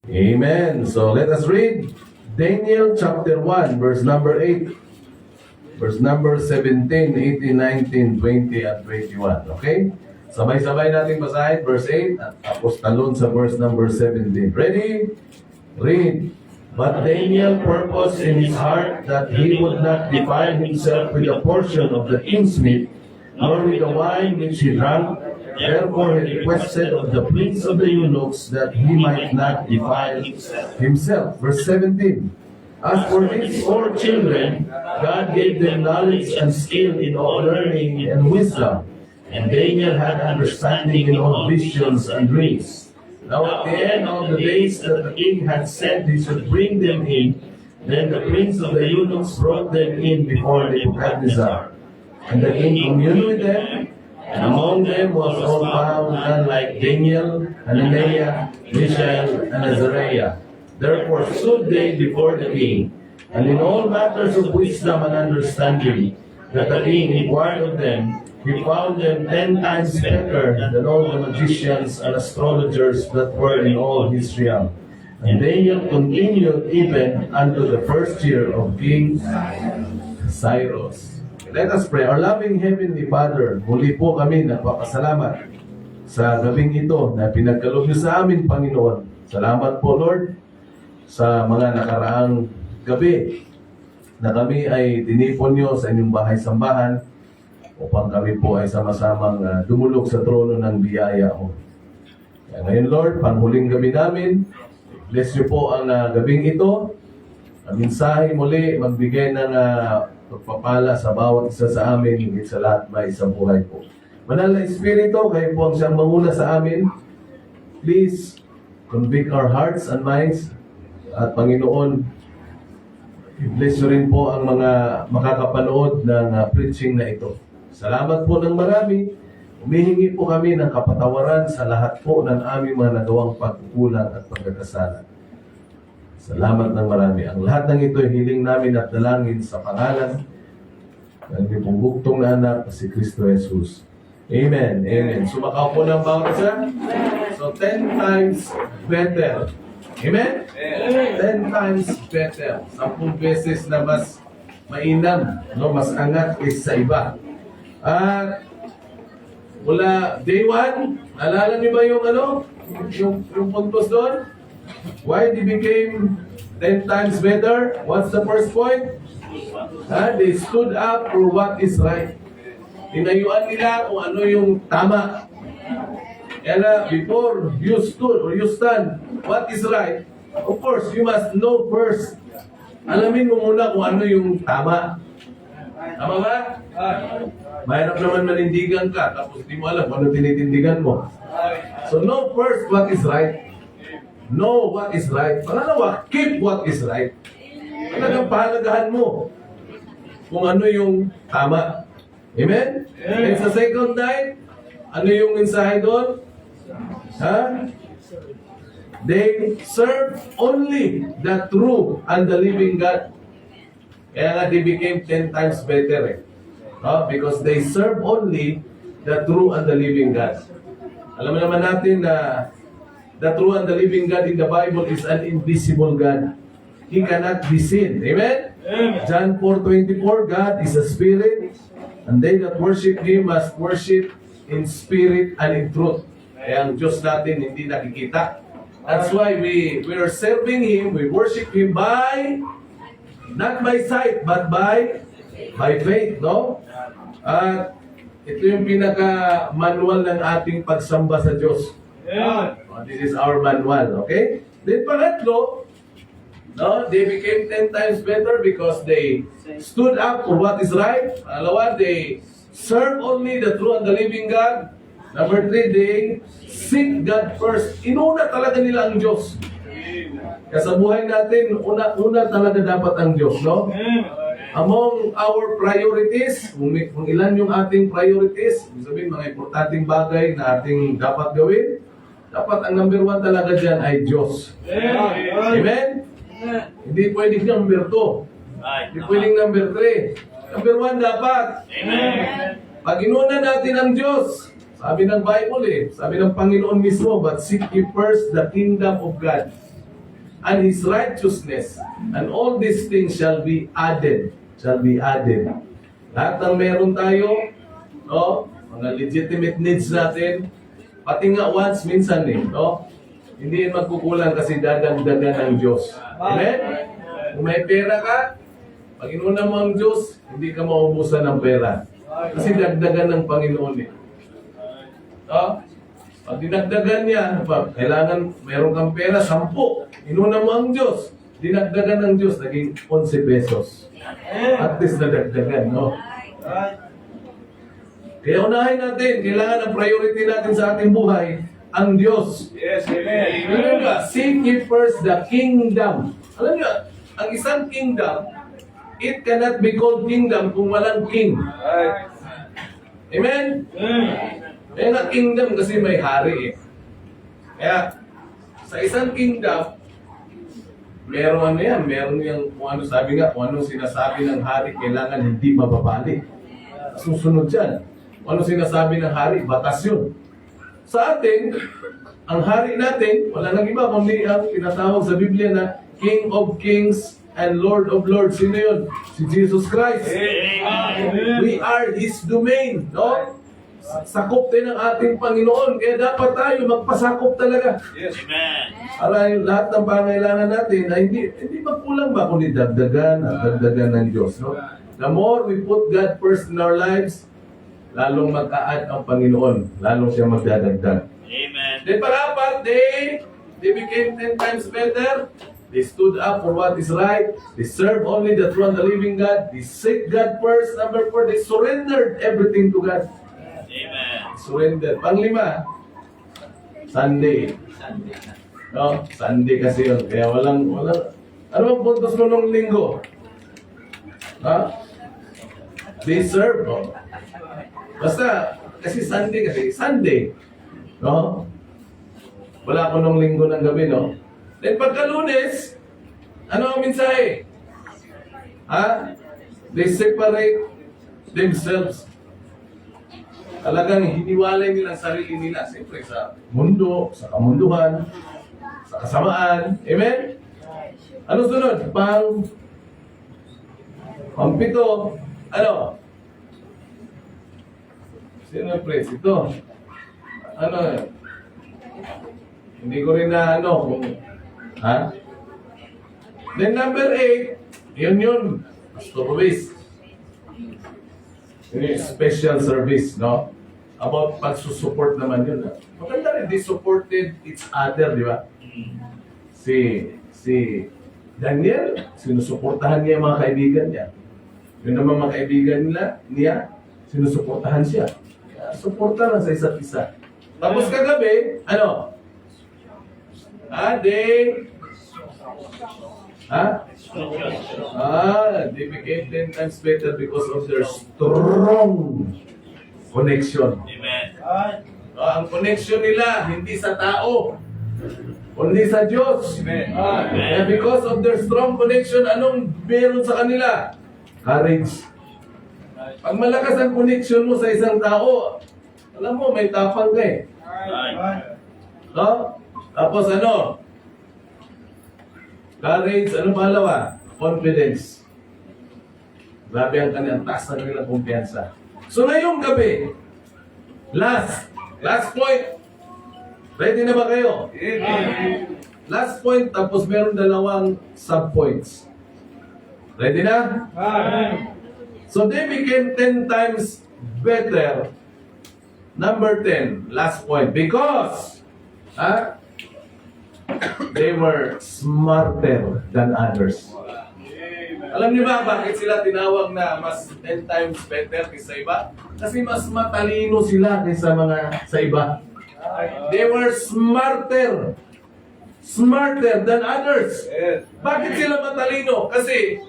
Amen. So let us read Daniel chapter 1, verse number 8, verse number 17, 18, 19, 20, and 21. Okay? Sabay-sabay natin basahin verse 8 at tapos talon sa verse number 17. Ready? Read. But Daniel purposed in his heart that he would not defile himself with a portion of the king's meat, nor with the wine which he drank. Therefore he requested of the prince of the eunuchs that he might not defile himself. Verse 17. As for these 4 children, God gave them knowledge and skill in all learning and wisdom. And Daniel had understanding in all visions and dreams. Now at the end of the days that the king had said he should bring them in, then the prince of the eunuchs brought them in before Nebuchadnezzar. And the king communed with them, and among them was all found none like Daniel, Hananiah, Mishael, and Azariah. Therefore stood they before the king, and in all matters of wisdom and understanding that the king inquired of them, he found them 10 times better than all the magicians and astrologers that were in all his realm. And Daniel continued even unto the first year of King Cyrus. Let us pray. Our loving Heavenly Father, muli po kami nagpapasalamat sa gabing ito na pinagkaloob niyo sa amin, Panginoon. Salamat po, Lord, sa mga nakaraang gabi na kami ay tinipon niyo sa inyong bahay-sambahan upang kami po ay sama-samang dumulog sa trono ng biyaya mo. Kaya ngayon, Lord, panghuling gabi namin, bless niyo po ang gabing ito. Ang mensahe muli, magbigay ng pagpapala sa bawat isa sa amin, higit sa lahat may sa buhay po. Banal na Espiritu, kayo po ang siyang manguna sa amin. Please, convict our hearts and minds. At Panginoon, i-bless niyo rin po ang mga makakapanood ng preaching na ito. Salamat po ng marami. Humihingi po kami ng kapatawaran sa lahat po ng aming mga nagawang pagkukulang at pagkakasala. Salamat ng marami. Ang lahat ng ito ay hiling namin at dalangin sa pangalan ng iyong buktong na anak na si Kristo Jesus. Amen. Amen. Sumakaw po ng bawat isa. So 10 times better. Amen? 10 times better. 10 beses na mas mainam, no? Mas angat kaysa sa iba. At mula day 1, alala niyo ba yung yung puntos doon? Why they became 10 times better? What's the first point? They stood up for what is right. Tinayuan nila kung ano yung tama. And before you stood or you stand, what is right? Of course, you must know first. Alamin mo muna kung ano yung tama. Tama ba? Mahirap naman manindigan ka, tapos di mo alam kung ano tinitindigan mo. So know first what is right. Know what is right. Pangalawa, keep what is right. Talagang pahalagahan mo kung ano yung tama. Amen? And sa second night, ano yung mensahe doon? They serve only the true and the living God. Kaya nga they became 10 times better because they serve only the true and the living God. Alam mo naman natin na the true and the living God in the Bible is an invisible God. He cannot be seen. Amen? John 4:24, God is a spirit, and they that worship Him must worship in spirit and in truth. Kaya ang Diyos natin hindi nakikita. That's why we are serving Him, we worship Him by, not by sight, but by faith, no? At ito yung pinaka-manual ng ating pagsamba sa Diyos. This is our manual, okay? Then pangatlo, no, they became 10 times better because they stood up for what is right. Pangalawa, they serve only the true and the living God. Number 3, they seek God first. Inuna talaga nila ang Diyos. Kaya sa buhay natin, una talaga dapat ang Diyos, no? Among our priorities, kung ilan yung ating priorities, sabihin mga importanteng bagay na ating dapat gawin, dapat ang number 1 talaga dyan ay Diyos. Amen? Hindi pwedeng number 2. Hindi pwedeng number 3. Number 1 dapat. Amen. Pag inuna natin ang Diyos, sabi ng Bible sabi ng Panginoon mismo, but seek ye first the kingdom of God and His righteousness, and all these things shall be added. Shall be added. Lahat ng meron tayo, no? Mga legitimate needs natin, pati nga wants minsan no? Hindi yan magkukulang kasi dadagdagan ng Diyos. Amen? Kung may pera ka, Panginoon mo ang Diyos, hindi ka maubusan ng pera. Kasi dagdagan ng Panginoon no? Pag dinagdagan niya, kailangan meron kang pera, 10. Inuna mo ang Diyos. Dinagdagan ng Diyos, naging 11 pesos. At least nadagdagan, no? Kaya unahin natin, kailangan ang priority natin sa ating buhay, ang Diyos. Yes, amen. Alam nga, seek ye first the kingdom. Alam nga, ang isang kingdom, it cannot be called kingdom kung walang king. Right. Amen? Kaya nga kingdom kasi may hari Kaya, sa isang kingdom, meron meron yung kung ano sabi nga, kung ano sinasabi ng hari, kailangan hindi mababali. Susunod dyan. Kung ano sinasabi ng hari, batas yun. Sa atin, ang hari natin, wala nang iba, kundi ang tinatawag sa Biblia na King of Kings and Lord of Lords. Sino yun? Si Jesus Christ. Amen. We are His domain, no? Sakop din ng ating Panginoon. Kaya dapat tayo magpasakop talaga. Yes. Amen. Para yung lahat ng pangailangan natin ay hindi magkulang ba kundi dagdagan at dagdagan ng Diyos, no? The more we put God first in our lives, lalong mag-a-add ang Panginoon, lalong siya magdadagdag. Amen. Then pang-apat, they became 10 times better. They stood up for what is right. They served only the true and the living God. They seek God first. Number 4, they surrendered everything to God. Amen. Surrender. Pang-5, Sunday. No? Sunday kasi yun. Kaya walang... Ano ang puntos mo nung linggo? Ha? They serve. Oh. Basta, kasi Sunday. No? Wala ko nung linggo ng gabi, no? Then pagka-Lunes, ano ang mensahe? Ha? They separate themselves. Talagang hiniwalay nila ang sarili nila. Siyempre sa mundo, sa kamunduhan, sa kasamaan. Amen? Ano sunod? Pang-pito. Ano? Sino yung praise? Ito. Ano? Hindi ko rin na kung... Ha? Then number 8, yun. Pastor Ruiz. Yun yung special service, no? About pagsusupport naman yun. Maganda rin, they supported each other, di ba? Si Daniel, sinusuportahan niya yung mga kaibigan niya. Yun naman mga kaibigan niya, sinusuportahan siya. Kaya, suporta lang sa isa't isa. Tapos kagabi, ano? They became 10 times better because of their strong connection. Amen. Ang connection nila, hindi sa tao, kundi sa Diyos. Amen. And because of their strong connection, anong meron sa kanila? Courage. Pag malakas ang connection mo sa isang tao, alam mo, may tapang ka eh. Right. No? Tapos ano? Courage, ano pangalawa? Confidence. Grabe ang kanilang taas na kanilang kumpiyansa. So ngayong gabi, last point. Ready na ba kayo? Last point, tapos meron 2 sub-points. Ready na? So they became 10 times better. Number 10, last point. Because they were smarter than others. Alam niyo ba bakit sila tinawag na mas 10 times better kaysa iba? Kasi mas matalino sila kaysa sa iba. They were smarter than others. Bakit sila matalino? Kasi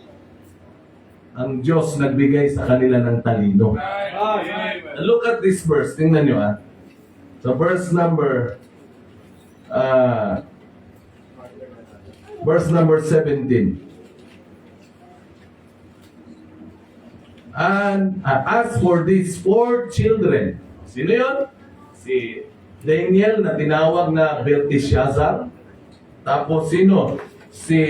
ang Diyos nagbigay sa kanila ng talino. Look at this verse. Tingnan niyo So verse number 17. And as for these 4 children, sino yun? Si Daniel na tinawag na Belteshazzar. Tapos sino? si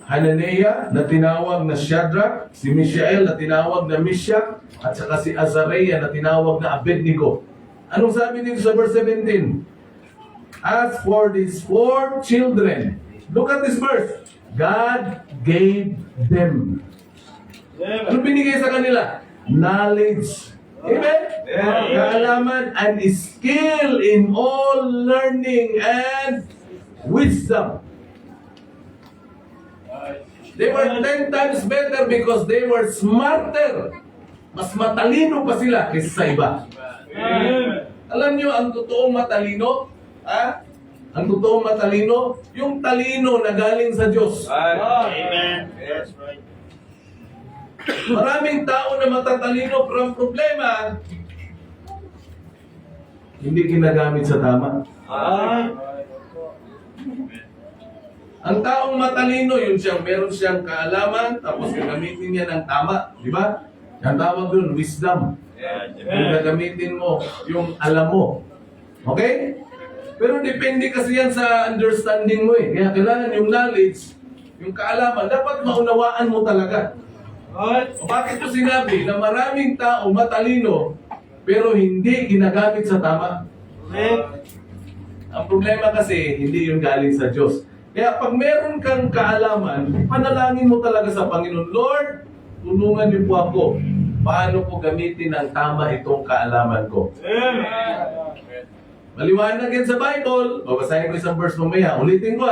Hananiah na tinawag na Shadrach, si Mishael na tinawag na Meshach, at saka si Azariah na tinawag na Abednego. Anong sabi dito sa verse 17? As for these 4 children, look at this verse. God gave them. Ano binigay sa kanila? Knowledge. Amen? Kaalaman and skill in all learning and wisdom. They were 10 times better because they were smarter. Mas matalino pa sila kaysa sa iba. Alam nyo, ang totoong matalino, ang totoong matalino, yung talino na galing sa Diyos. Amen. That's right. Maraming tao na matatalino, pero ang problema, hindi ginagamit sa tama. Ang taong matalino, yun siyang, meron siyang kaalaman, tapos gagamitin niya ng tama. Di ba? Ang tawag doon, wisdom. Kung gagamitin mo, yung alam mo. Okay? Pero depende kasi yan sa understanding mo eh. Kaya kailangan yung knowledge, yung kaalaman, dapat maunawaan mo talaga. O bakit ko sinabi na maraming tao matalino, pero hindi ginagamit sa tama? Ang problema kasi, hindi yung galing sa Diyos. Kaya pag meron kang kaalaman, panalangin mo talaga sa Panginoon, Lord, tulungan niyo po ako. Paano ko gamitin ng tama itong kaalaman ko? Maliwanag yan sa Bible. Babasahin ko isang verse mamaya. Ulitin ko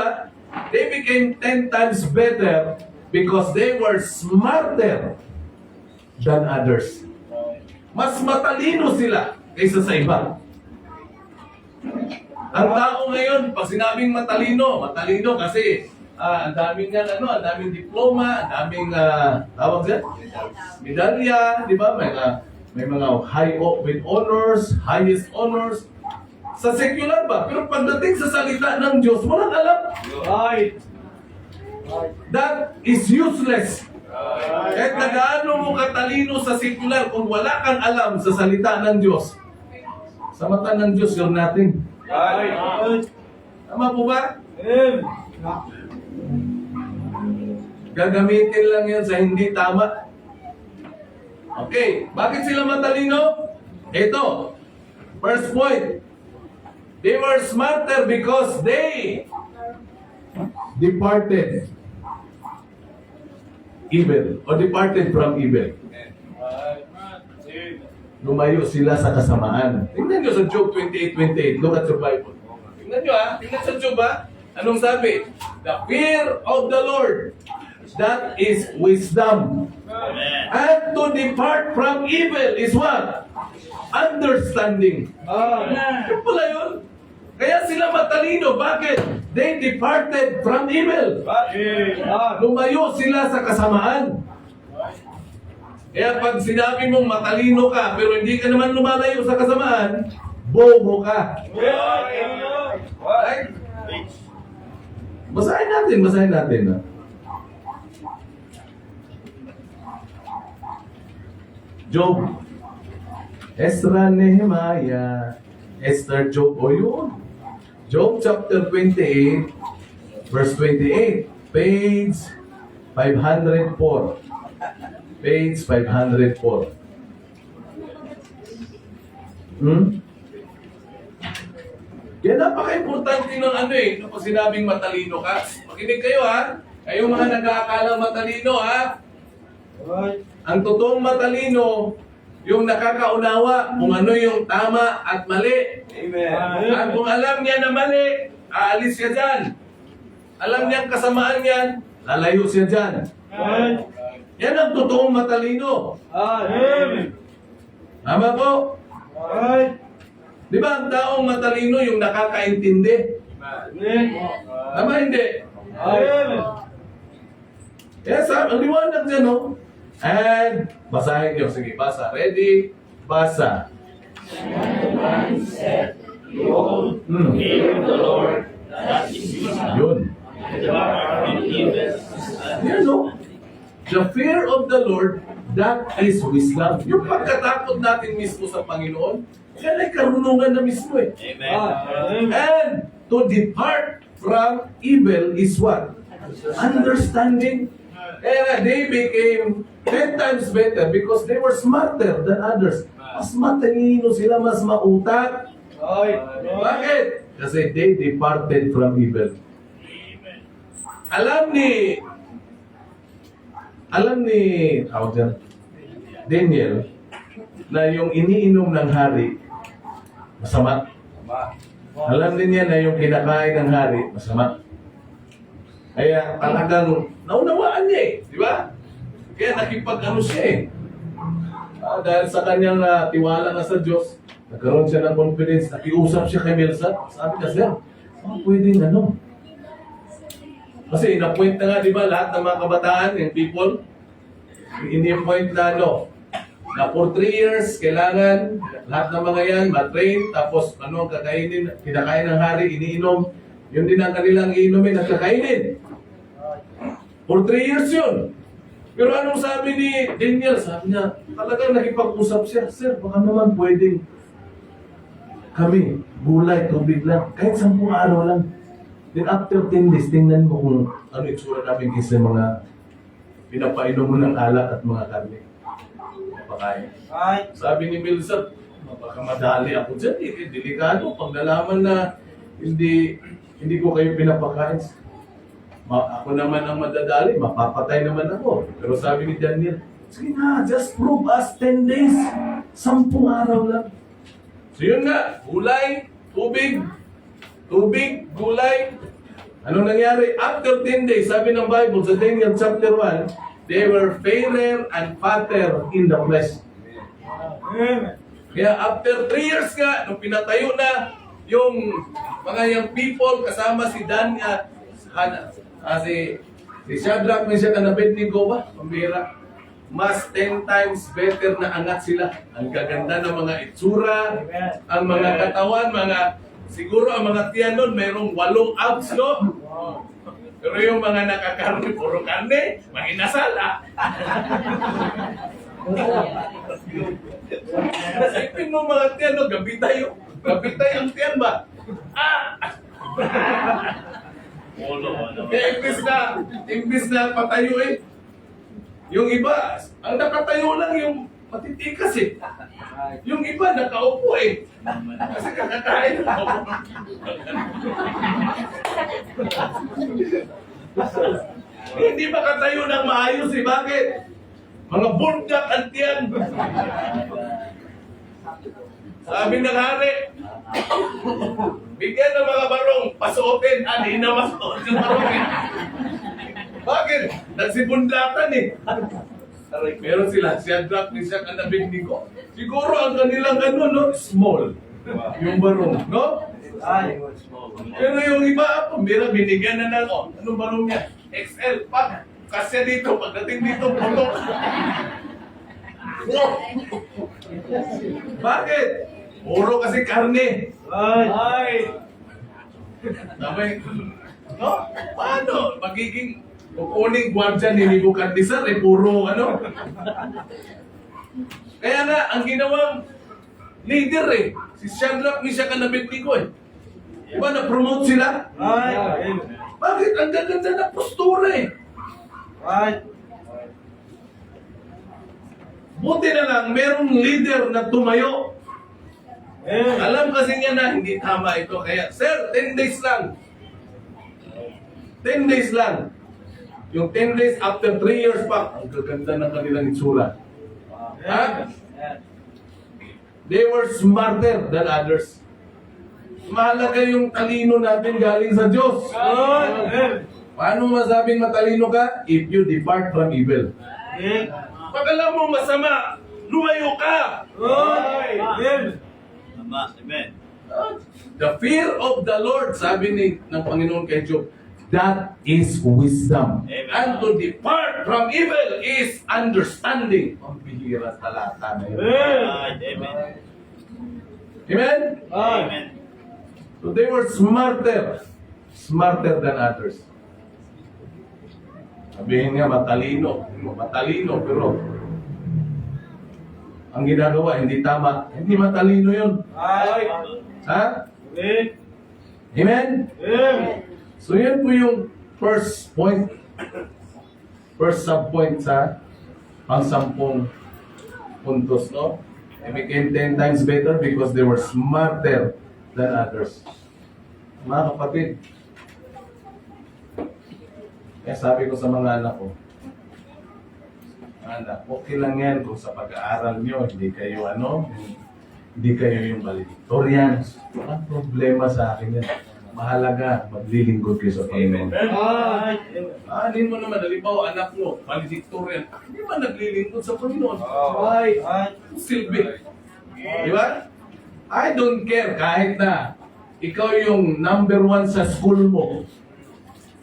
They became 10 times better because they were smarter than others. Mas matalino sila kaysa sa iba. Ang tao ngayon, pag sinabing matalino kasi ang daming ang daming diploma, ang daming tawag siya, medalya, di ba? May mga with honors, highest honors. Sa secular ba? Pero pagdating sa salita ng Diyos, walang alam. That is useless. Kahit na gaano mo katalino sa secular, kung wala kang alam sa salita ng Diyos, sa mata ng Diyos, you're nothing. Tama po ba? Gagamitin lang yan sa hindi tama. Okay, bakit sila matalino? Ito, first point. They were smarter because they departed evil or departed from evil. Lumayo sila sa kasamaan. Tingnan nyo sa Job 28:28. Look at your Bible. Tingnan nyo tingnan sa Job Anong sabi? The fear of the Lord, that is wisdom. Amen. And to depart from evil is what? Understanding. Yung pala yun. Kaya sila matalino. Bakit? They departed from evil. Lumayo sila sa kasamaan. Kaya pag sinabi mong matalino ka, pero hindi ka naman lumalayo sa kasamaan, bobo ka. Right? Basahin natin. Job, Ezra, Nehemiah, Esther, Job, yun. Job chapter 28, verse 28, page 504. Page 504. Yan, napaka-importante ng nung sinabing matalino ka. Makinig kayo Kayong mga nag-aakalang matalino Ang totoong matalino, yung nakakaunawa kung ano yung tama at mali. Amen. At kung alam niya na mali, aalis siya dyan. Alam niyang kasamaan yan, lalayo siya dyan. Yan ang totoong matalino. Tama po? Di ba ang taong matalino yung nakakaintindi? Tama hindi? Yes, ang liwanag dyan, And, basahin niyo. Sige, basa. Ready? Basa. Fear of the Lord, that is wisdom. Yun. Depart from evil. Yan, The fear of the Lord, that is wisdom. Yung pagkatakot natin mismo sa Panginoon, yan ay karunungan na mismo Amen. And to depart from evil is what? Understanding. And they became 10 times better because they were smarter than others. Mas matalino sila, mas mautak. Bakit? Kasi they departed from evil. Alam ni tawag dyan, Daniel, na yung iniinom ng hari, masama. Alam din niya na yung kinakain ng hari, masama. Kaya talagang naunawaan niya eh, di ba? Kaya nakipag-ano siya eh. Dahil sa kanyang tiwala na sa Diyos, nagkaroon siya ng confidence, nakiusap siya kay Melsa. Sabi ka, sir, pwedeng ano? Kasi in-appoint na nga, di ba, lahat ng mga kabataan, yung people, in-appoint na ano, na for 3 years, kailangan lahat ng mga yan, matrain, tapos ano, kakainin, kinakain ng hari, iniinom, yun din ang kanilang iinumin at kakainin. For 3 years yun. Pero anong sabi ni Daniel? Sabi niya, talagang nakipag-usap siya, sir, baka naman pwedeng kami, gulay, tubig lang, kahit 10 araw lang. Then after 10 days, tingnan mo kung ano itsura namin kasi mga pinapainom mo ng alak at mga karne. Pakain. Sabi ni Milsat, baka madali ako dyan, delikado. Pag nalaman na hindi ko kayo pinapakain, ako naman ang madadali, mapapatay naman ako. Pero sabi ni Daniel, sige na, just prove us 10 days. 10 araw lang. So yun nga, gulay, tubig, gulay. Ano nangyari? After 10 days, sabi ng Bible sa Daniel chapter 1, they were fairer and fatter in the flesh. Kaya after 3 years nga, nung pinatayo na yung mga young people kasama si Dan at si Shadrach, Meshach, and Abednego ba? Pambira. Mas 10 times better na angat sila. Ang gaganda ng mga itsura, ang mga katawan, siguro ang mga tiyan nun, mayroong 8 abs, no? Pero yung mga nakakarne, puro karne, mahinasal, Isipin mo mga tiyan, no? Gabitay ang tiyan ba? Kaya imbis na patayo eh. Yung iba, ang nakatayo lang yung matitikas eh. Yung iba, nakaupo eh. Kasi kakakain ako. Hindi makatayo ng maayos eh. Bakit? Mga burdak ang tiyan. Sabi ng hari, bigyan ng mga barong, pasuotin, di na masuot yung barong eh. Bakit? Nagsibundakan eh. Meron sila, Shadrach, Meshach, and Abednego. Siguro ang kanilang small. Yung barong, no? Pero yung iba, pambira, binigyan na ng, anong barong niya? XL, pa. Kasya dito, pagdating dito, putok. Bakit? Puro kasi karne. Sabay, no? Paano? Magiging kukuning gwardya ni Nebuchadnezzar, puro Kaya nga, ang ginawang leader si Shadrach, Meshach, and Abednego Diba, na-promote sila? Bakit? Ang gaganda na postura Buti na lang, merong leader na tumayo. Alam kasi niya na hindi tama ito. Kaya, sir, 10 days lang. 10 days lang. Yung 10 days after 3 years pa, ang gaganda ng kanilang itsura. They were smarter than others. Mahalaga yung talino natin galing sa Diyos. Paano masabing matalino ka? If you depart from evil. Pag alam mo masama, lumayo ka. Amen. The fear of the Lord, sabi ng Panginoon kay Job, that is wisdom. Amen. And to depart from evil is understanding. Ang bihira talata na yun. Amen. Amen? Amen. So they were smarter than others. Sabihin nga, matalino, pero ang ginagawa, hindi tama. Hindi matalino yun. Ha? Amen? So yan po yung first point, first sub-point sa pang-sampung puntos, no? They became 10 times better because they were smarter than others. Mga kapatid, kaya sabi ko sa mga anak ko, anak, okay lang yan kung sa pag-aaral nyo, hindi kayo yung valedictorians. Ang problema sa akin yan. Mahalaga, maglilingkod kayo sa Panginoon. Anin mo naman, halimbawa anak mo, valedictorian, hindi man naglilingkod sa Panginoon. Silbi. Di ba? I don't care kahit na ikaw yung number 1 sa school mo,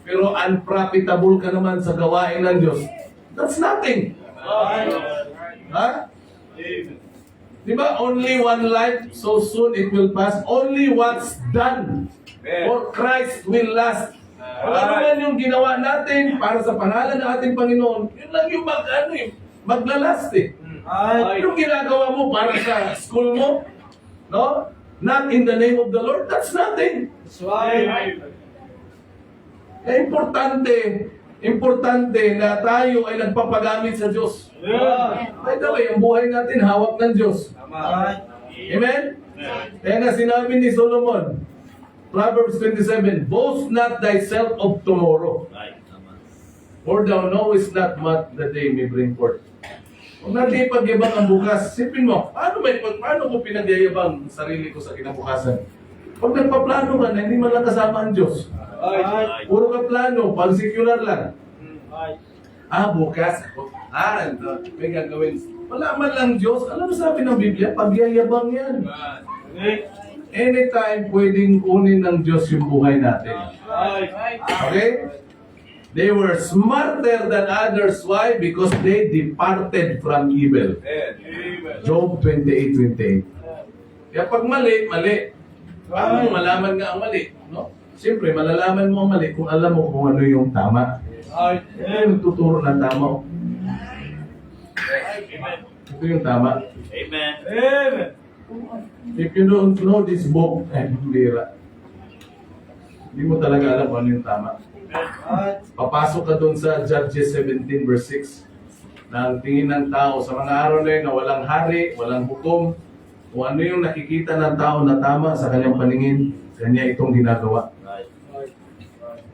pero unprofitable ka naman sa gawain ng Diyos. That's nothing. Ha? Di ba? Only one life, so soon it will pass. Only what's done for Christ will last. Ano man yung ginawa natin para sa pangalan ng ating Panginoon, yun lang yung maglalast eh. Yung ginagawa mo para sa school mo, no? Not in the name of the Lord, that's nothing. Importante na tayo ay nagpapagamit sa Diyos. By the way, ang buhay natin hawak ng Diyos. Amen? Kaya nga sinabi ni Solomon, Proverbs 27, boast not thyself of tomorrow, for thou knowest not what the day may bring forth. Kung natin ipagyabang ang bukas, sipin mo, paano ko pinagyayabang sarili ko sa kinabukasan? Pag nagpaplano ka na, hindi man lang kasama ang Diyos. Puro ka plano, pag secular lang. Bukas, may gagawin. Wala man lang Diyos. Alam mo sabi ng Biblia, pagyayabang yan. Anytime pwedeng kunin ng Diyos yung buhay natin. Okay? They were smarter than others. Why? Because they departed from evil. Job 28:28. Kaya pag mali. Paano mo malaman nga ang mali? No? Siyempre, malalaman mo ang mali kung alam mo kung ano yung tama. Yan yung tuturo ng tama. Ito yung tama. Amen. If you don't know this book, lira. Hindi mo talaga alam kung ano yung tama. Papasok ka doon sa Judges 17 verse 6 na ang tingin ng tao sa mga araw na yun na walang hari, walang hukom, kung ano yung nakikita ng tao na tama sa kanyang paningin, kanya itong ginagawa.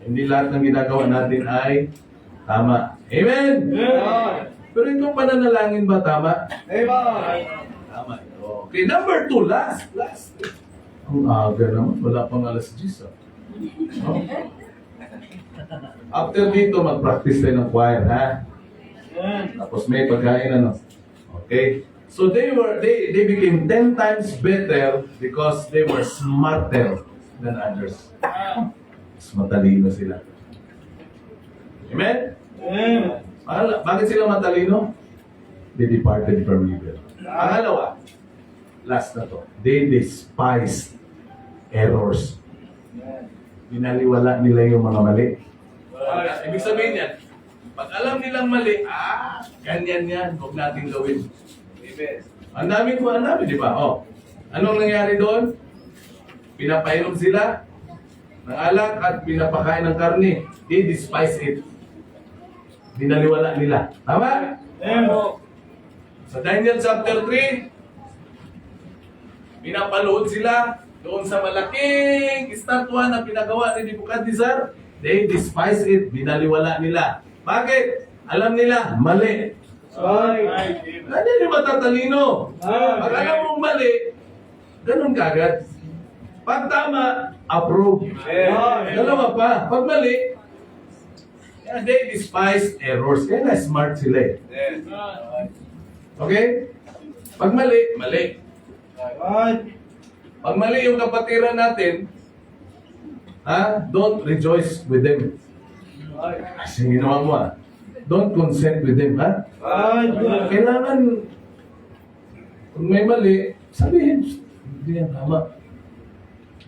Hindi lahat ng ginagawa natin ay tama. Amen! Pero itong pananalangin ba tama? Tama ito. Okay, number 2, last. Ang aga naman, wala pang alas 10. Oh. After dito, mag-practice tayo ng choir, ha? Tapos may pagkain, Okay? So they became 10 times better because they were smarter than others. Mas matalino sila. Amen? Bakit sila matalino? They departed from evil. Pangalawa, last na to. They despised errors. Binaliwala nila yung mga mali. Ibig sabihin yan, pag alam nilang mali, ganyan yan, huwag natin gawin. Ang dami, di ba? Anong nangyari doon? Pinapainom sila ng alak at pinapakain ng karne. They despise it. Binaliwala nila. Tama? Sa Daniel chapter 3, pinapalood sila doon sa malaking estatwa na pinagawa ni Nebuchadnezzar. They despise it. Binaliwala nila. Bakit? Alam nila, mali. Ano yung matatalino? Pag alam mong mali, ganun kagad. Pag tama, approve. Dalawa pa. Pag mali, they despise errors. Kaya na smart sila eh. Okay? Pag mali, mali. Pag mali yung kapatiran natin, don't rejoice with them. Kasi ginawa mo don't consent with them, Kailangan, kung may mali, sabihin, hindi yan tama.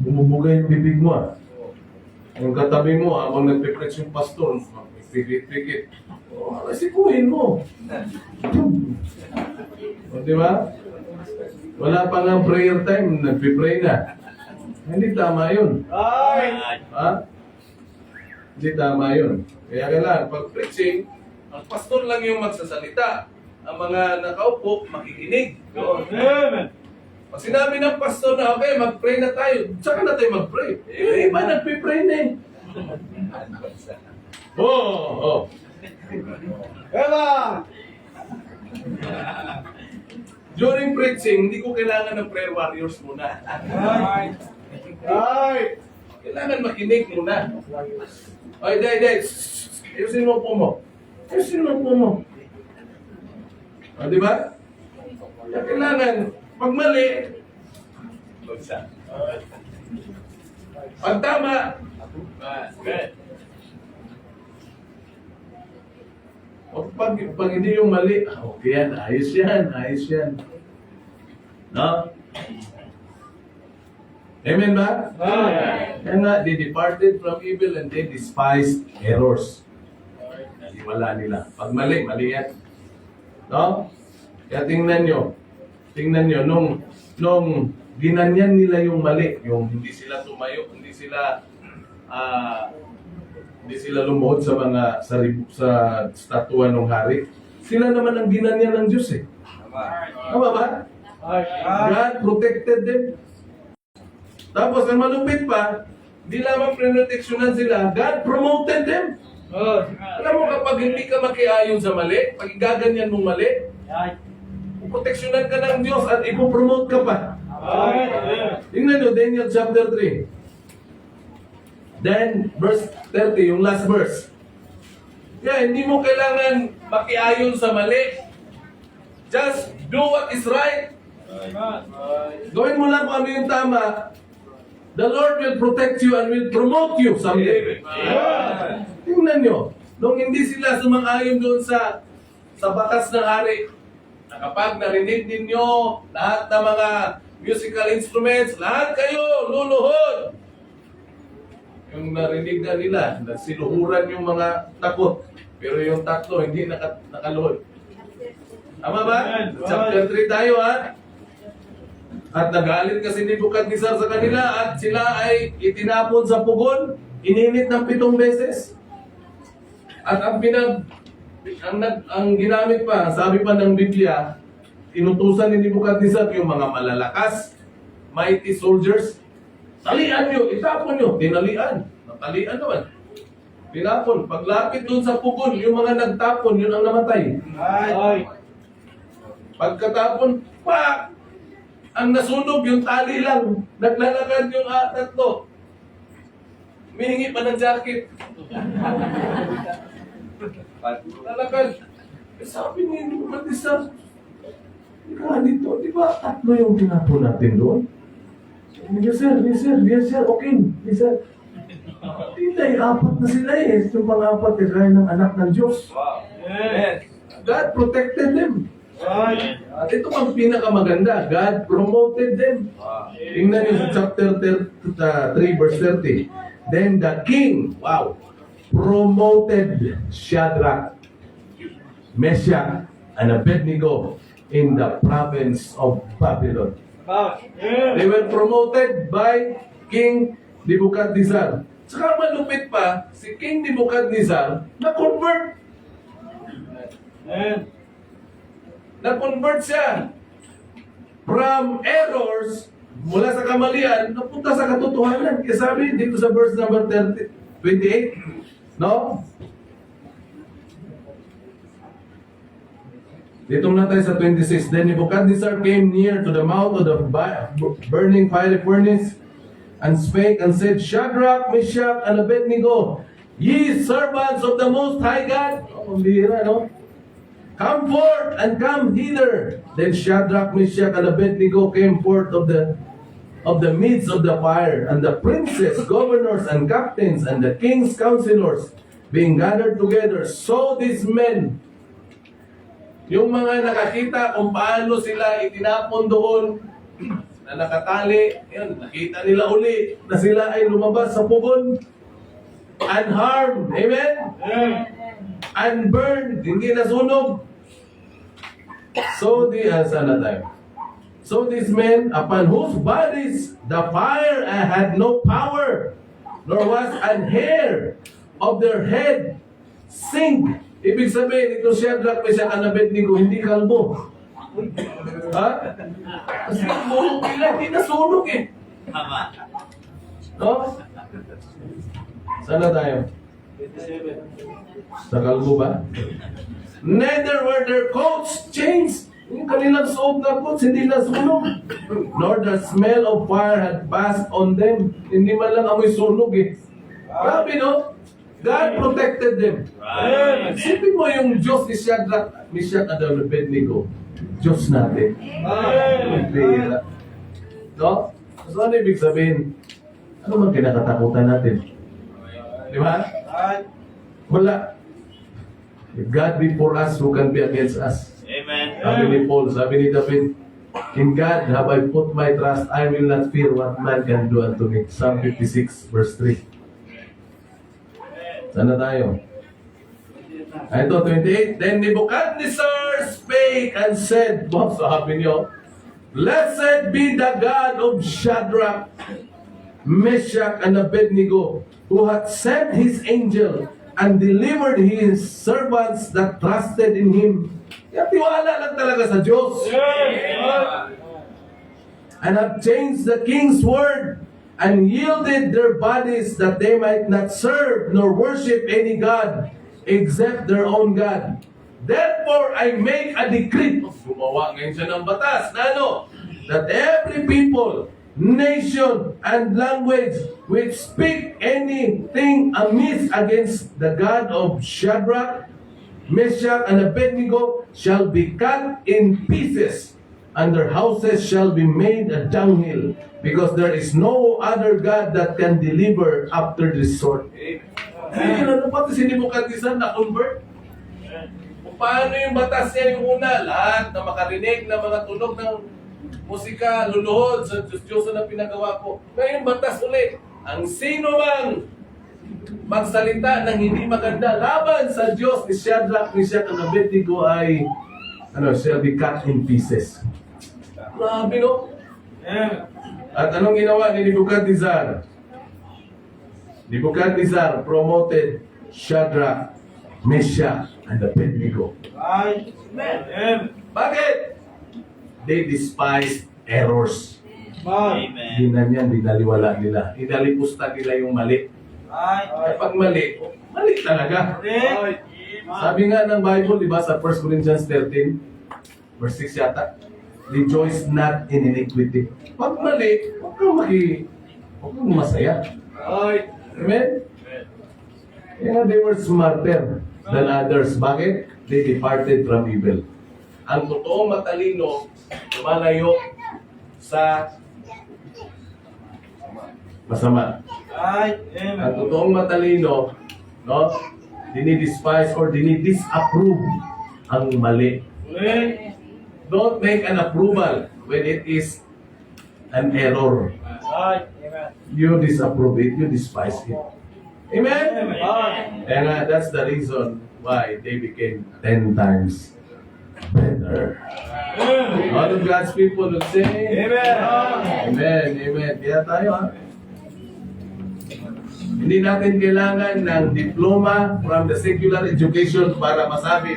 Bumubugay yung bibig mo, Yung katabi mo, habang nagpipreach yung pastor, pikit-pikit. Sikuhin mo. Di ba? Wala pa nga prayer time, nagpipray na. Hindi tama yun. Hindi tama yun. Kaya kailangan, pag preaching, ang pastor lang yung magsasalita. Ang mga nakaupo, makikinig. Yun. Amen. Pag sinabi ng pastor na, okay, mag-pray na tayo, saka na tayo mag-pray. Eh, iba nagpipray na eh. Oh. Eva! During preaching, hindi ko kailangan ng prayer warriors muna. Right. Right. Kailangan makinig muna. Ay, day. Ayusin mo po mo. Ayusin mo po mo. O, di ba? Kaya kailangan, pag mali, pag tama, o pag hindi yung mali, okay yan, ayos yan. No? Amen ba? Amen. Kaya nga, they departed from evil and they despised errors. Wala nila. Pag mali yan. No? Kaya tingnan nyo, nung ginanyan nila yung mali, yung hindi sila tumayo, hindi sila lumuhod sa mga sa statua ng hari. Sila naman ang ginanyan ng Diyos eh. Tama ba? God protected them. Tapos ang malupit pa, di lamang prinoteksyonan sila, God promoted them. Alam mo kapag hindi ka makiayon sa mali, pag gaganyan mong mali, proteksyonan ka ng Diyos at ipopromote ka pa. Tingnan nyo, Daniel chapter 3. Then, verse 30, yung last verse. Kaya hindi mo kailangan makiayon sa mali. Just do what is right. Gawin mo lang kung ano yung tama. The Lord will protect you and will promote you someday. Tingnan nyo, nung hindi sila sumang-ayon doon sa batas ng hari, na kapag narinig ninyo lahat ng mga musical instruments, lahat kayo luluhod. Yung narinig na nila, nasiluhuran yung mga takot. Pero yung tatlo, hindi nakaluhod. Tama ba? Chapter 3 tayo ha. At nagalit kasi Nebuchadnezzar sa kanila at sila ay itinapon sa pugon, ininit ng 7 beses. At ang ginamit pa, sabi pa ng Biblia, inutusan ni Nebuchadnezzar yung mga malalakas, mighty soldiers. Talian nyo, itapon nyo, tinalian. Natalian naman. Tinapon. Paglapit doon sa pugon, yung mga nagtapon, yun ang namatay. Pagkatapon, pak! Ang nasunog, yung tali lang. Naglalakad yung tatlo. Mihingi pa ng jacket. Lalakad. Sabi ni Nebuchadnezzar, ika dito, di ba tatlo yung tinapon natin doon? Yes sir, okay. Yes sir. Hindi, 4 na sila eh. Yung mga 4 eh, gaya ng anak ng Diyos. God protected them. At ito ang pinakamaganda. God promoted them. Tingnan niyo sa chapter 3 verse 30. Then the king, promoted Shadrach, Meshach, and Abednego in the province of Babylon. They were promoted by King Nebuchadnezzar. Saka malupit pa, si King Nebuchadnezzar na-convert. Na-convert siya from errors mula sa kamalian, napunta sa katotohanan. Kaya sabi dito sa verse number 28, no? Dito muna tayo sa 26. Then Nebuchadnezzar came near to the mouth of the burning fiery furnace and spake and said, Shadrach, Meshach, and Abednego, ye servants of the Most High God. Ang bihira, no? Come forth and come hither. Then Shadrach, Meshach, and Abednego came forth of the midst of the fire, and the princes, governors, and captains, and the king's counselors, being gathered together, saw these men. Yung mga nakakita kung paano sila itinapon doon, na nakatali, yun, nakita nila uli na sila ay lumabas sa pugon, unharmed, amen? Unburned, hindi nasunog. So these men, upon whose bodies the fire had no power, nor was an hair of their head sink. Ibig sabihin, ito Shadrach, Meshach, and Abednego, hindi kalbo. Ha? Kasi ang buhok nila, hindi nasunog eh. Tama. No? Sana tayo? Sa kalbo ba? Neither were their coats changed. Yung kanilang suot na coats, hindi nasunog. Nor the smell of fire had passed on them. Hindi man lang amoy sunog eh. Grabe no? God protected them. Right. Isipin mo yung Diyos ni Shadrach, Meshach, and Abednego. Diyos natin. Pera. No? So ano ibig sabihin? Ano man kinakatakutan natin? Di ba? Wala. If God be for us, who can be against us? Amen. Sabi ni Paul, sabi ni David, in God have I put my trust, I will not fear what man can do unto me. Psalm 56, verse 3. Sana tayo? Ito, 28. Then Nebuchadnezzar spake and said, sabi niyo, Blessed be the God of Shadrach, Meshach, and Abednego, who hath sent his angel and delivered his servants that trusted in him. Kaya tiwala lang talaga sa Diyos. And have changed the king's word and yielded their bodies that they might not serve nor worship any God except their own God. Therefore, I make a decree. Gumawa ngayon siya ng batas na ano? That every people, nation, and language which speak anything amiss against the God of Shadrach, Meshach, and Abednego shall be cut in pieces, and their houses shall be made a dunghill, because there is no other God that can deliver after this sort. Sige, ano pa ito si Nebuchadnezzar na-convert? Kung paano yung batas niya yung una, lahat na makarinig na mga tunog ng musika, luluhod sa Diyos na pinagawa ko. Ngayon batas ulit, ang sino mang magsalita ng hindi maganda laban sa Diyos ni Shadrach, Meshach, and Abednego ay shall be cut in pieces. Grabe no? At anong ginawa ni Nebuchadnezzar? Nebuchadnezzar promoted Shadrach, Meshach, and Abednego. Bakit? They despised errors. Amen. Ginanyan, dinaliwala nila. Inalipusta nila yung mali. Kapag mali, mali talaga. Sabi nga ng Bible, di ba, sa 1 Corinthians 13, verse 6 yata, rejoice not in iniquity. Pag mali, huwag kang masaya. Amen? Kaya they were smarter than others. Bakit? They departed from evil. Ang totoong matalino, lumalayo sa masama. Ang totoong matalino, no, dinidespise or dinidisapprove ang mali. Don't make an approval when it is an error. You disapprove it, you despise it. Amen? And that's the reason why they became 10 times better. All of God's people will say, Amen. Amen. Kaya tayo hindi natin kailangan ng diploma from the secular education para masabi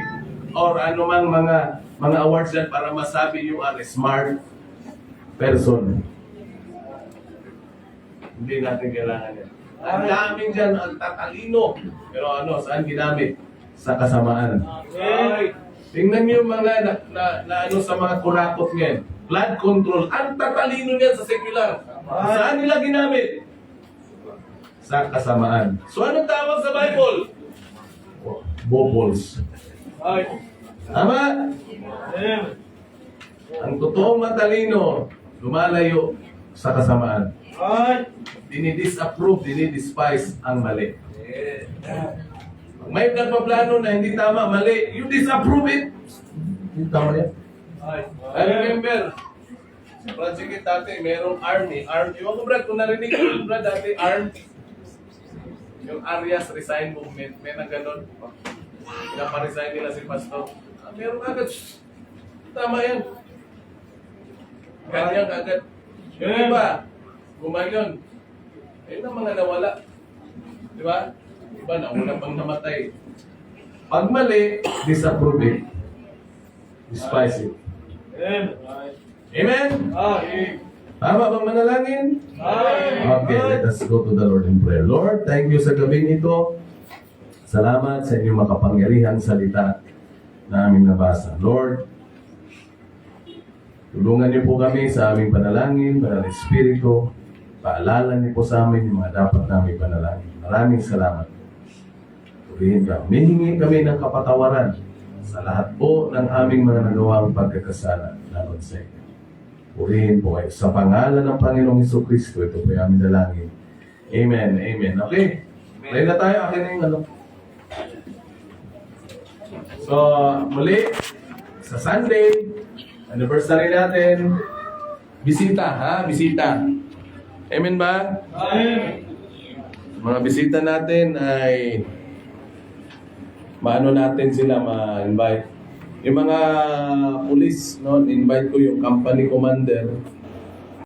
or anumang mga awards yan para masabi you are a smart person. Hindi natin kailangan yan. Ang daming dyan, ang tatalino. Pero saan ginamit? Sa kasamaan. Tingnan niyo yung mga sa mga kurakot ngayon. Blood control. Ang tatalino niyan sa secular. Saan nila ginamit? Sa kasamaan. So anong tawag sa Bible? Bubbles. Tama? Ang totoong matalino, lumalayo sa kasamaan. Dinidisapprove, dinidespise ang mali. Pag may nagpaplano na hindi tama, mali, you disapprove it. Hindi tama yan. I remember, sa project dati, merong army. Yung ko Brad, kung narinig ko Brad dati, army. Yung Arias Resign Movement, may nang ganon. Pinaparesign nila si Pastor. Meron agad. Tama yan. Ganyan agad. Yung iba, gumayon. Ayun ang mga nawala. Di ba? Iba na, una pang namatay. Pag mali, disapprove it. Despise it. Amen? Tama bang manalangin? Okay, let us go to the Lord in prayer. Lord, thank you sa gabing ito. Salamat sa inyong makapangyarihan salita na aming nabasa. Lord, tulungan niyo po kami sa aming panalangin, Banal Espiritu. Paalala niyo po sa amin yung mga dapat namin panalangin. Maraming salamat. Purihin ka. Humihingi kami ng kapatawaran sa lahat po ng aming mga nagawang pagkakasala laban sa inyo. Purihin po kayo. Sa pangalan ng Panginoong Jesucristo, ito po yung aming dalangin. Amen. Amen. Okay. Pray na tayo. Akin na yung ano. So, muli, sa Sunday, anniversary natin, bisita, ha? Bisita. Amen ba? Amen. Mga bisita natin ay maano natin sila ma-invite. Yung mga police, no, invite ko yung company commander